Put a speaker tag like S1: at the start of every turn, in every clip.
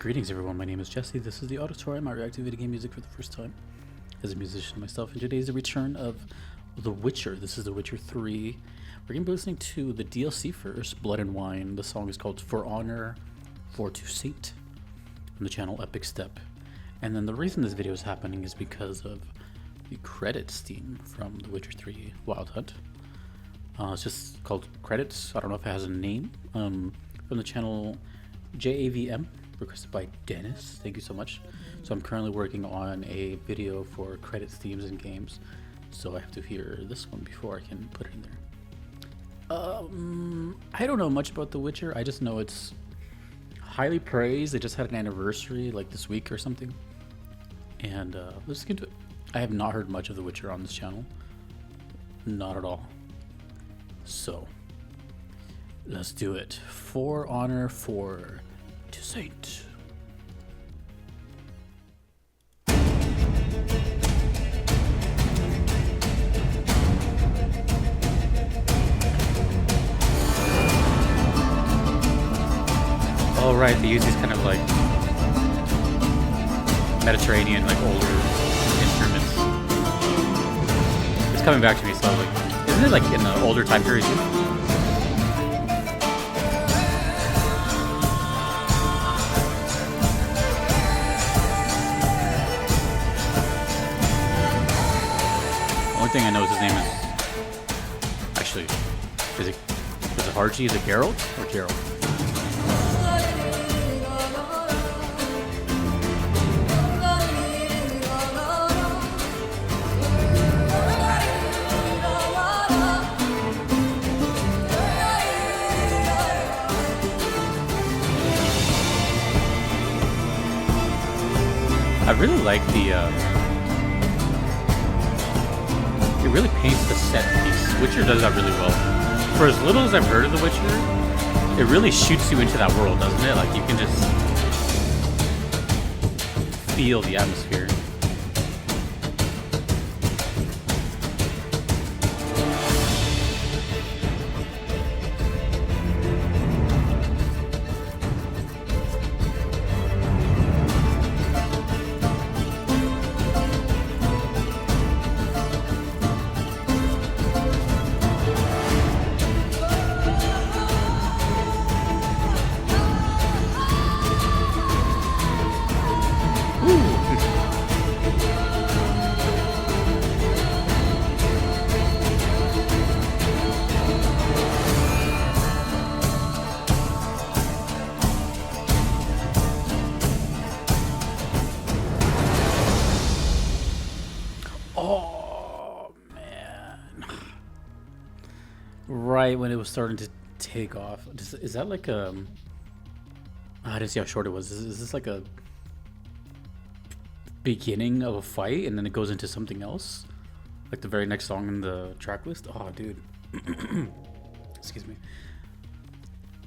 S1: Greetings everyone, my name is Jesse. This is the Auditorium. I react to video game music for the first time as a musician myself, and today is the return of The Witcher. This is The Witcher 3. We're going to be listening to the DLC first, Blood and Wine. The song is called For Honor for Toussaint from the channel Epic Step. And then the reason this video is happening is because of the credits theme from The Witcher 3 Wild Hunt. It's just called Credits. I don't know if it has a name. From the channel JAVM. Requested by Dennis. Thank you so much. So I'm currently working on a video for credits, themes, and games. So I have to hear this one before I can put it in there. I don't know much about The Witcher. I just know it's highly praised. They just had an anniversary like this week or something. And let's get into it. I have not heard much of The Witcher on this channel. Not at all. So let's do it. For Honor for Toussaint. Oh right, they use these kind of like Mediterranean, like older instruments. It's coming back to me slowly. Isn't it like in the older time period too? Only thing I know is his name is actually is it Archie? Is it Geralt or Gerald? I really like the it really paints the set piece. Witcher does that really well. For as little as I've heard of The Witcher, it really shoots you into that world, doesn't it? Like you can just feel the atmosphere. Oh man! Right when it was starting to take off, is that like a? I didn't see how short it was. Is this like a beginning of a fight, and then it goes into something else, like the very next song in the track list? Oh, dude. Excuse me.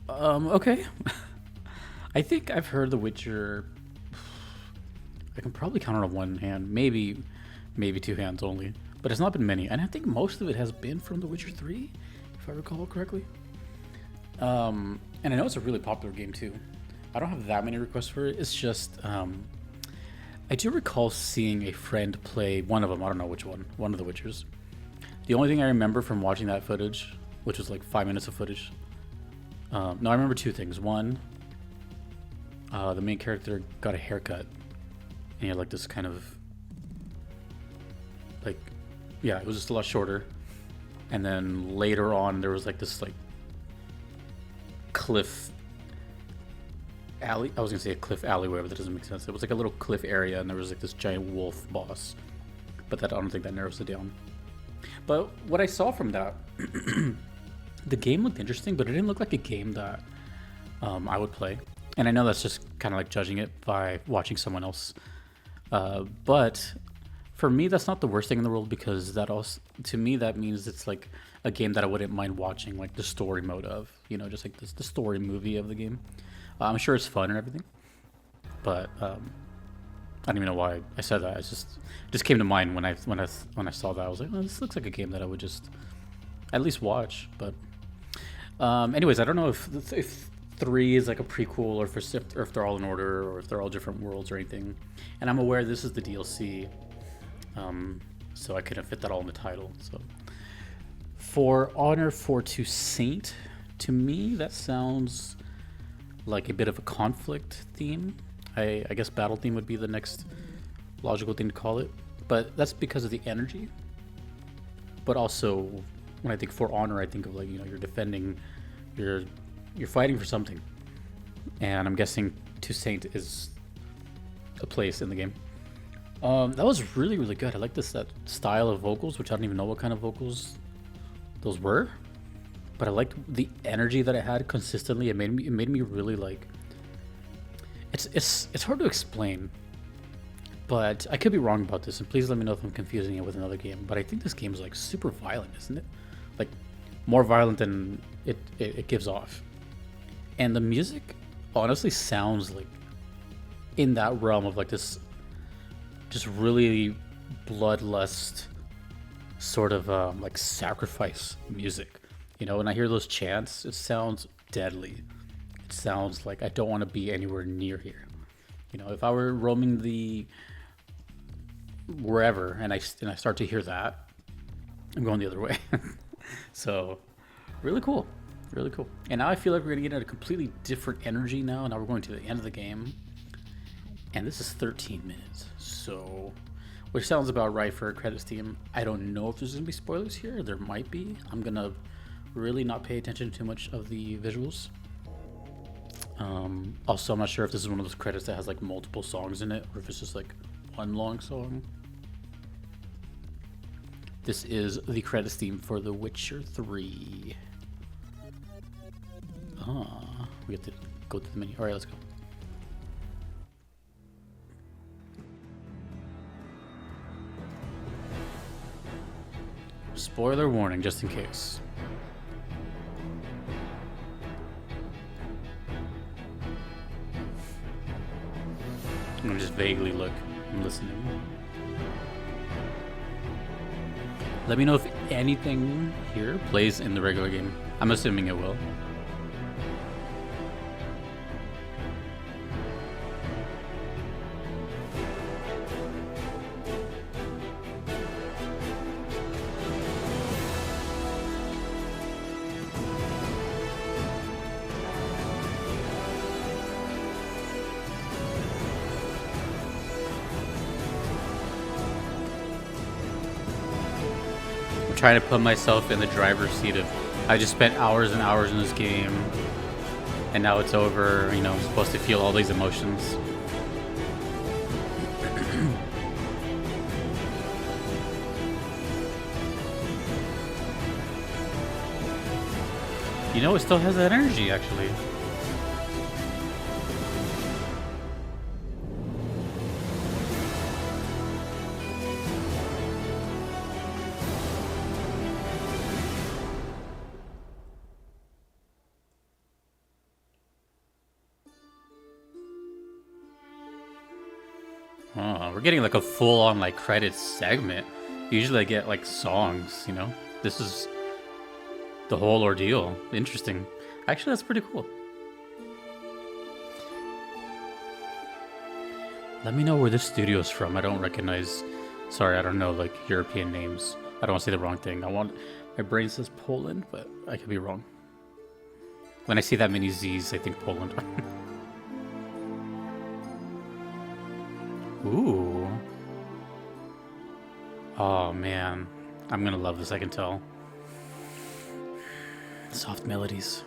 S1: Okay. I think I've heard The Witcher. I can probably count it on one hand, maybe two hands only, but it's not been many, and I think most of it has been from The Witcher 3, if I recall correctly. And I know it's a really popular game too. I don't have that many requests for it. It's just I do recall seeing a friend play one of them. I don't know which one of the Witchers. The only thing I remember from watching that footage, which was like 5 minutes of footage, no, I remember two things. One, the main character got a haircut, and he had like this kind of like, yeah, it was just a lot shorter. And then later on, there was like this like cliff alley. I was gonna say a cliff alleyway, but that doesn't make sense. It was like a little cliff area, and there was like this giant wolf boss. But that, I don't think that narrows it down. But what I saw from that, the game looked interesting, but it didn't look like a game that I would play. And I know that's just kind of like judging it by watching someone else. But for me, that's not the worst thing in the world, because that also, to me, that means it's like a game that I wouldn't mind watching, like the story mode of, you know, just like this, the story movie of the game. I'm sure it's fun and everything, but I don't even know why I said that. It just came to mind when I saw that. I was like, oh, this looks like a game that I would just at least watch. But anyways, I don't know if 3 is like a prequel, or if they're all in order, or if they're all different worlds or anything. And I'm aware this is the DLC, so I couldn't fit that all in the title. So, For Honor for Toussaint, to me that sounds like a bit of a conflict theme. I guess battle theme would be the next logical thing to call it, but that's because of the energy. But also, when I think For Honor, I think of, like, you're defending, you're fighting for something, and I'm guessing Toussaint is a place in the game. That was really, really good. I like that style of vocals, which I don't even know what kind of vocals those were, but I liked the energy that it had consistently. It made me really like. It's hard to explain, but I could be wrong about this, and please let me know if I'm confusing it with another game. But I think this game is like super violent, isn't it? Like more violent than it gives off. And the music honestly sounds like in that realm of like this just really bloodlust sort of like sacrifice music. When I hear those chants, it sounds deadly. It sounds like I don't want to be anywhere near here. If I were roaming the wherever and I start to hear that, I'm going the other way. So really cool. Really cool. And now I feel like we're going to get a completely different energy now. Now we're going to the end of the game. And this is 13 minutes. So, which sounds about right for a credits team. I don't know if there's going to be spoilers here. There might be. I'm going to really not pay attention to too much of the visuals. Also, I'm not sure if this is one of those credits that has like multiple songs in it, or if it's just like one long song. This is the credits theme for The Witcher 3. We have to go to the menu. Alright, let's go. Spoiler warning, just in case. I'm gonna just vaguely look and listening. Let me know if anything here plays in the regular game. I'm assuming it will. Trying to put myself in the driver's seat of I just spent hours and hours in this game and now it's over. I'm supposed to feel all these emotions. It still has that energy, actually. Oh, we're getting like a full-on like credits segment. Usually I get like songs, This is the whole ordeal. Interesting. Actually, that's pretty cool. Let me know where this studio is from. I don't recognize. Sorry, I don't know like European names. I don't want to say the wrong thing. My brain says Poland, but I could be wrong. When I see that many Z's, I think Poland. Ooh. Oh man, I'm gonna love this, I can tell. Soft melodies.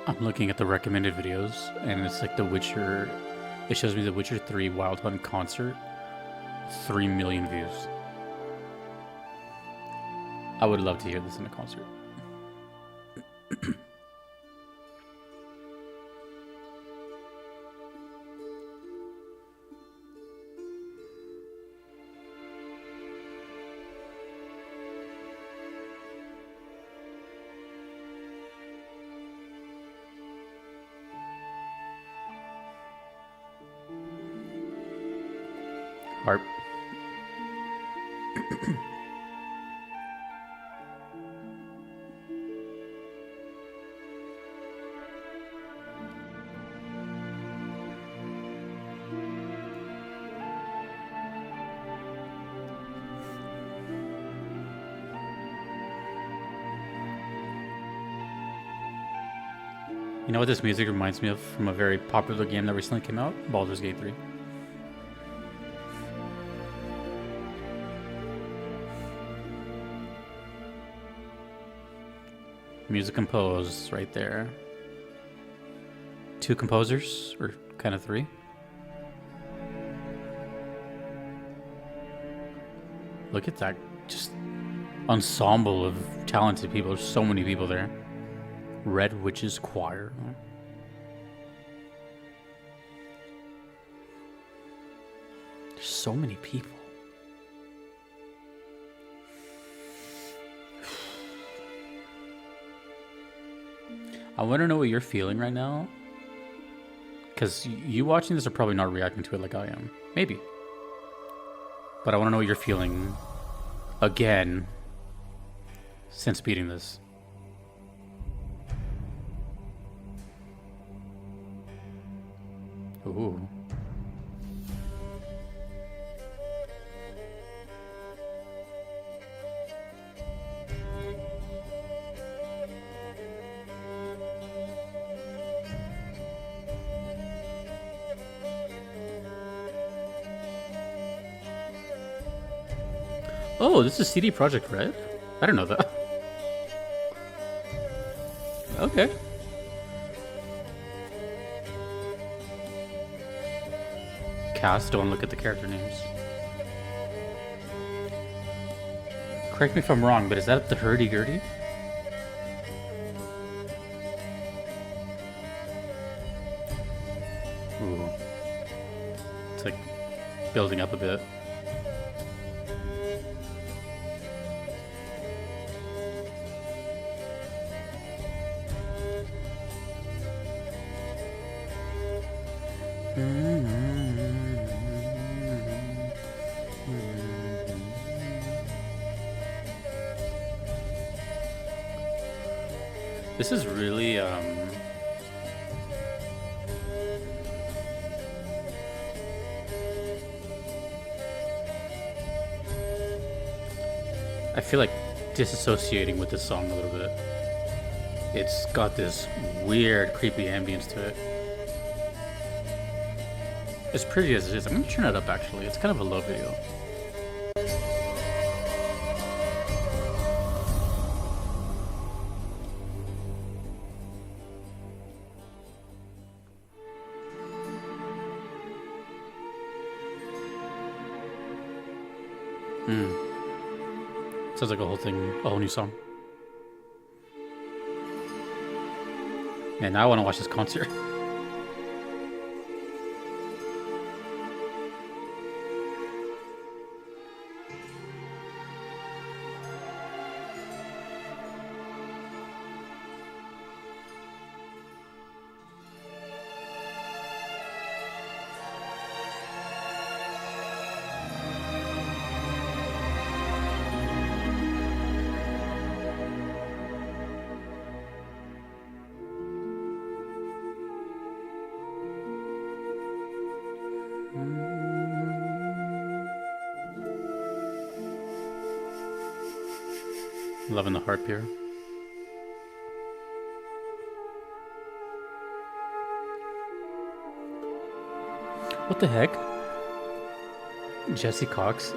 S1: I'm looking at the recommended videos, and it's like The Witcher. It shows me The Witcher 3 Wild Hunt concert, 3 million views. I would love to hear this in a concert. Harp. You know what this music reminds me of from a very popular game that recently came out? Baldur's Gate 3. Music composed right there. 2 composers, or kind of 3. Look at that just ensemble of talented people. There's so many people there. Red Witch's Choir. There's so many people. I want to know what you're feeling right now. Because you watching this are probably not reacting to it like I am. Maybe. But I want to know what you're feeling again since beating this. Ooh. Oh, this is CD Projekt Red? I didn't know that. Okay. Cast, don't look at the character names. Correct me if I'm wrong, but is that the hurdy-gurdy? Ooh. It's like building up a bit. This is really, I feel like disassociating with this song a little bit. It's got this weird, creepy ambience to it. As pretty as it is, I'm gonna turn it up actually. It's kind of a low video. Sounds like a whole thing, a whole new song. Man, now I want to watch this concert. Loving the harp here. What the heck? Jesse Cox?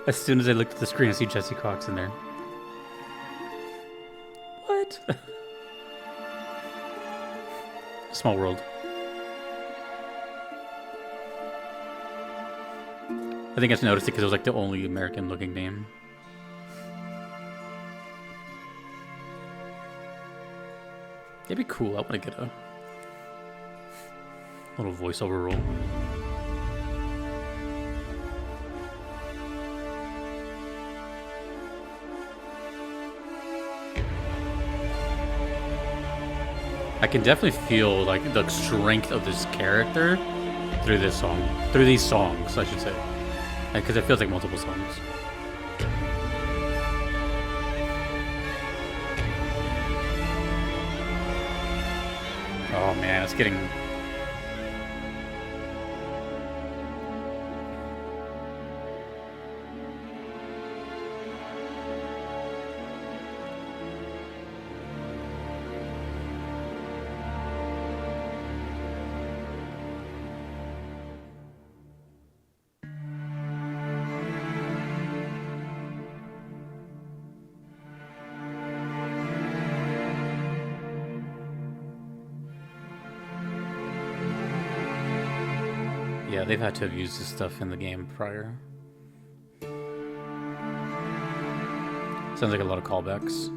S1: As soon as I looked at the screen, I see Jesse Cox in there. What? Small world. I think I just noticed it because it was like the only American looking name. It'd be cool. I want to get a little voiceover role. I can definitely feel like the strength of this character through this song, through these songs, I should say. Because it feels like multiple songs. Oh man, it's getting... Yeah, they've had to have used this stuff in the game prior. Sounds like a lot of callbacks.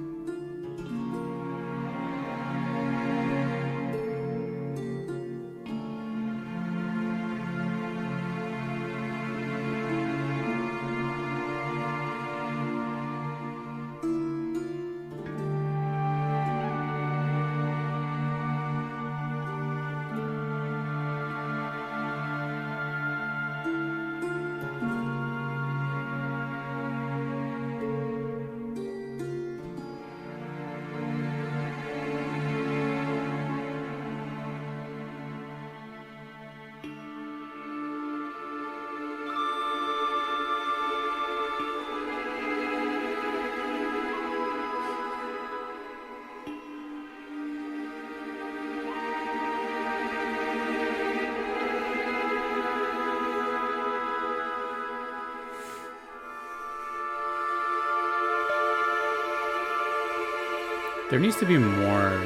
S1: There needs to be more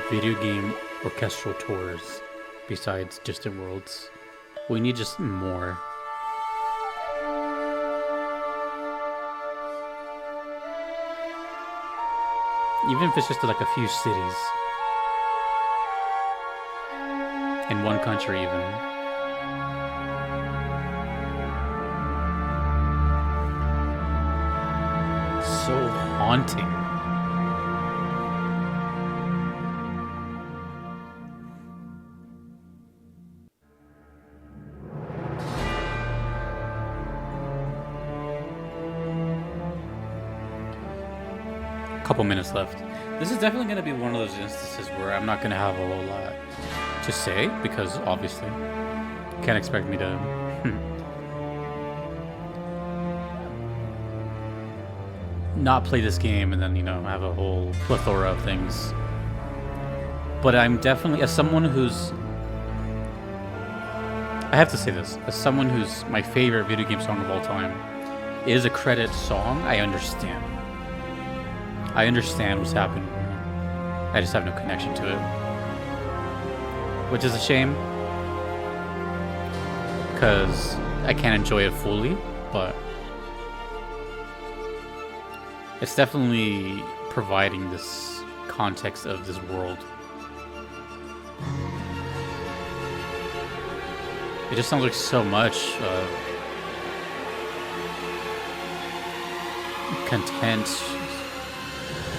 S1: video game orchestral tours besides Distant Worlds. We need just more. Even if it's just like a few cities. In one country even. So haunting. Couple minutes left. This is definitely going to be one of those instances where I'm not going to have a whole lot to say, because obviously you can't expect me to not play this game and then, you know, have a whole plethora of things. But I'm definitely, as someone who's, I have to say this, as someone who's my favorite video game song of all time is a credit song, I understand. I understand what's happening. I just have no connection to it. Which is a shame. Because I can't enjoy it fully, but it's definitely providing this context of this world. It just sounds like so much content,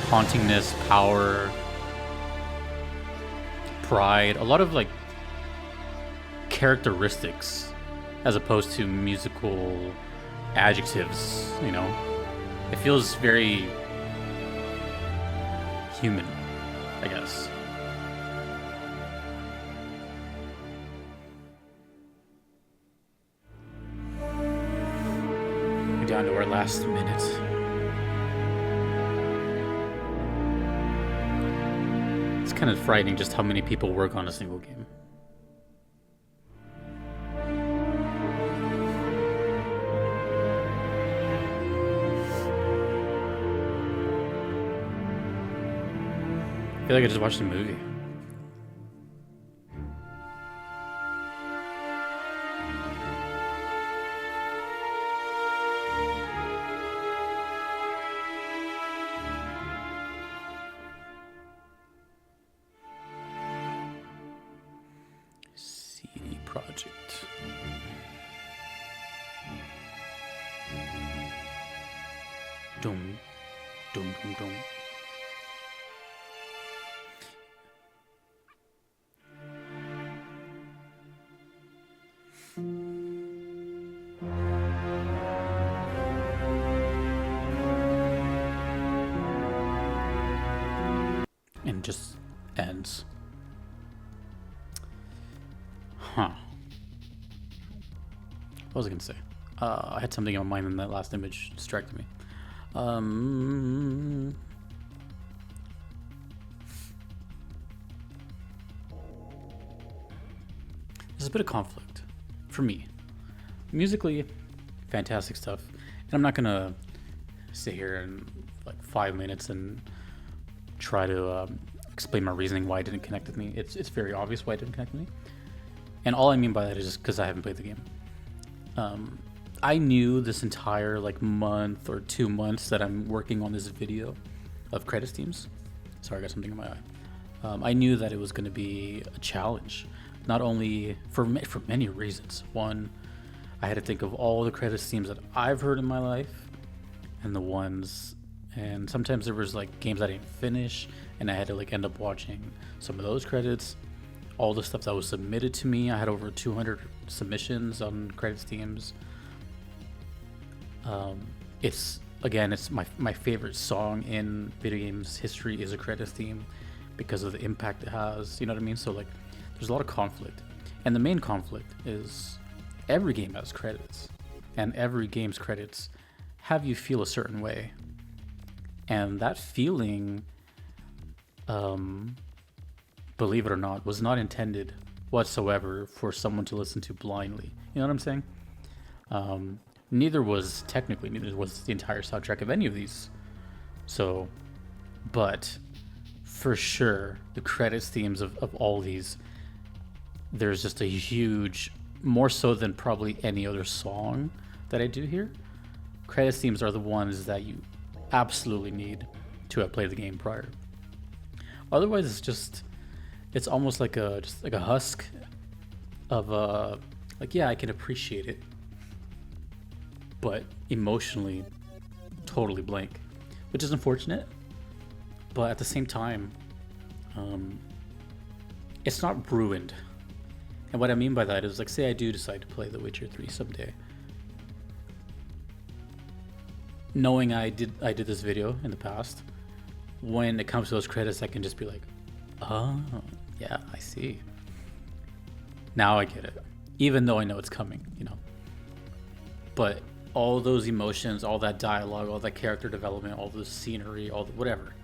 S1: hauntingness, power, pride, a lot of like characteristics as opposed to musical adjectives, you know. It feels very human, I guess. We're down to our last minute. It's kind of frightening just how many people work on a single game. I feel like I just watched a movie. CD Projekt. Dum, dum, dum, dum. and just ends. Huh. What was I gonna say? I had something on my mind, and that last image distracted me. There's a bit of conflict for me. Musically, fantastic stuff, and I'm not gonna sit here in like 5 minutes and try to explain my reasoning why it didn't connect with me. It's very obvious why it didn't connect with me, and all I mean by that is just because I haven't played the game. I knew this entire like month or 2 months that I'm working on this video of credits teams. Sorry, I got something in my eye. I knew that it was going to be a challenge, not only for many reasons. One, I had to think of all the credits teams that I've heard in my life, and sometimes there was like games I didn't finish, and I had to like end up watching some of those credits. All the stuff that was submitted to me, I had over 200 submissions on credits teams. It's my favorite song in video games history is a credits theme because of the impact it has. You know what I mean? So like, there's a lot of conflict, and the main conflict is every game has credits, and every game's credits have you feel a certain way, and that feeling, believe it or not, was not intended whatsoever for someone to listen to blindly. You know what I'm saying? Neither was the entire soundtrack of any of these. So, but for sure, the credits themes of all these, there's just a huge, more so than probably any other song that I do here. Credits themes are the ones that you absolutely need to have played the game prior. Otherwise, it's almost like a husk of like, yeah, I can appreciate it, but emotionally totally blank, which is unfortunate. But at the same time, it's not ruined. And what I mean by that is, like, say I do decide to play The Witcher 3 someday, knowing I did this video in the past, when it comes to those credits, I can just be like, oh yeah, I see, now I get it, even though I know it's coming, you know. But all those emotions, all that dialogue, all that character development, all the scenery, all the whatever,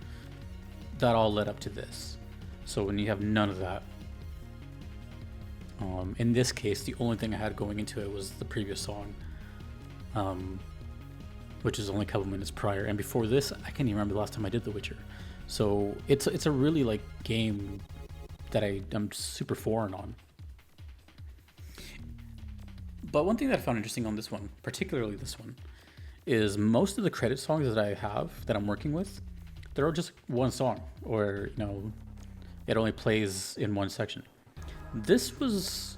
S1: that all led up to this. So when you have none of that, in this case, the only thing I had going into it was the previous song, which is only a couple minutes prior. And before this, I can't even remember the last time I did The Witcher. So it's a really like game that I'm super foreign on. But one thing that I found interesting on this one, particularly this one, is most of the credit songs that I have that I'm working with, they're all just one song, or you know, it only plays in one section. This was,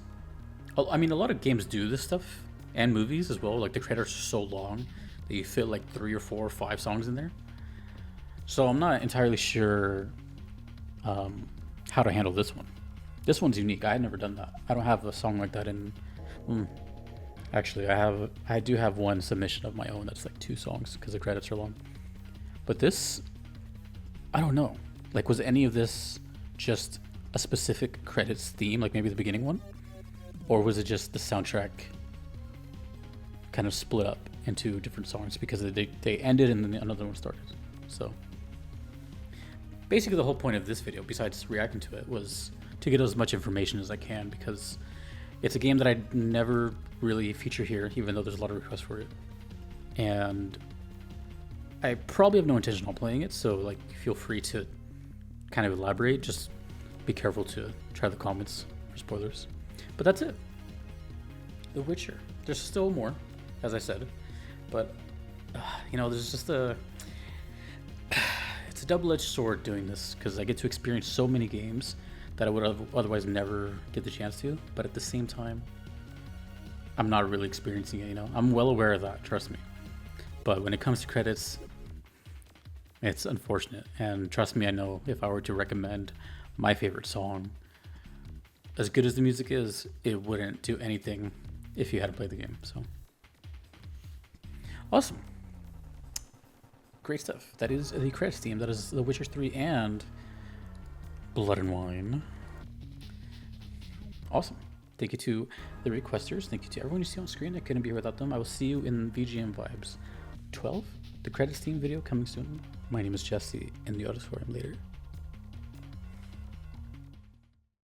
S1: I mean, a lot of games do this stuff, and movies as well. Like the credits are so long that you fit like 3 or 4 or 5 songs in there. So I'm not entirely sure how to handle this one. This one's unique. I had never done that. I don't have a song like that in. Actually, I do have one submission of my own that's like 2 songs because the credits are long. But this, I don't know. Like, was any of this just a specific credits theme, like maybe the beginning one? Or was it just the soundtrack kind of split up into different songs because they ended and then another one started? So basically the whole point of this video, besides reacting to it, was to get as much information as I can, because it's a game that I'd never really feature here, even though there's a lot of requests for it. And I probably have no intention on playing it, so like feel free to kind of elaborate. Just be careful to try the comments for spoilers. But that's it. The Witcher. There's still more, as I said, but you know, there's just it's a double-edged sword doing this, because I get to experience so many games that I would have otherwise never get the chance to. But at the same time, I'm not really experiencing it, you know. I'm well aware of that, trust me. But when it comes to credits, it's unfortunate. And trust me, I know if I were to recommend my favorite song, as good as the music is, it wouldn't do anything if you hadn't played the game. So awesome. Great stuff. That is the credits theme. That is The Witcher 3 and Blood and Wine. Awesome. Thank you to the requesters. Thank you to everyone you see on screen. I couldn't be here without them. I will see you in VGM Vibes 12, the credits theme video coming soon. My name is Jesse in the auditorium later.